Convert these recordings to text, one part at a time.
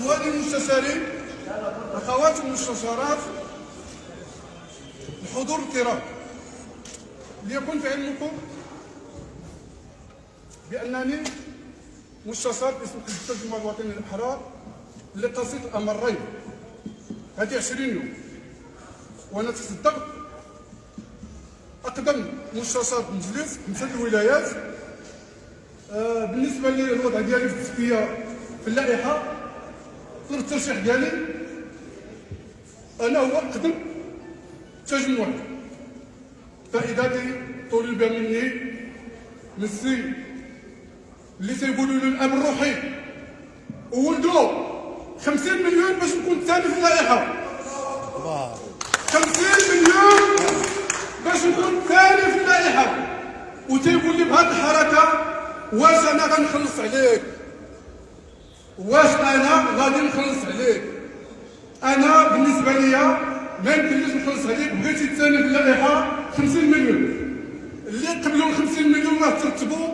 اخواني المستشارين، اخواتي المستشارات، الحضور الكرام، ليكن في علمكم بانني مستشار باسم حزب التجمع الوطني للاحرار اللي قصيت الامرين هذه 20 يوم، وانا تصدقت اقدم مستشار في المجلس في 5 الولايات. بالنسبه للوضع ديالي في التزكيه في اللائحه، طلب الترشيح ديالي انا هو قدم تجمع. فائدتي طلب مني مسي اللي تيقولوا له الاب الروحي وولدو 50 مليون باش نكون الثاني في اللائحه. 50 مليون باش نكون الثاني في اللائحه، وتيقول لي بهذه الحركه واش انا غنخلص عليك؟ واش انا غادي نخلص عليك؟ انا بالنسبه ليا ما يمكنليش نخلص عليك. بغيتي الثاني في اللائحه 50 مليون، اللي قبلوا ال 50 مليون راه ترتبوا.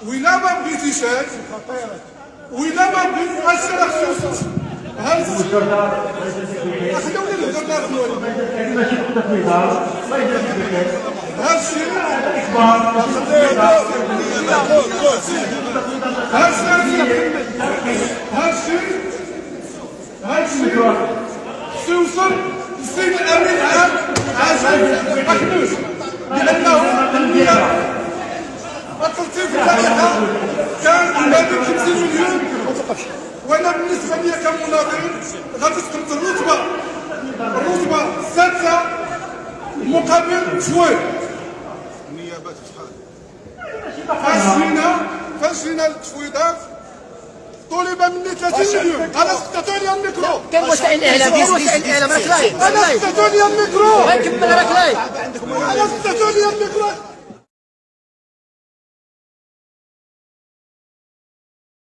وإلا ما بغيتيش وإلا ما بغيتيش هادشي راه خصو هادشي خليوني نهضر مع خويا. هادشي خصو يوصل للسيد الامين العام عاجل مخلوش، لانه النيابه الترتيب في اللائحه كان ما بين 50 مليون، وانا بالنسبه لي كمناضل غادي تكون الرتبه السادسه مقابل شويه. النيابات فاش جينا للتفويضات طلب مني 30 مليون. انا سقطوا لي الميكرو. كان وسائل الاعلام، كاين وسائل الاعلام راك لايف. انا سقطوا لي الميكرو. غنكمل راك لايف. انا سقطوا لي الميكرو.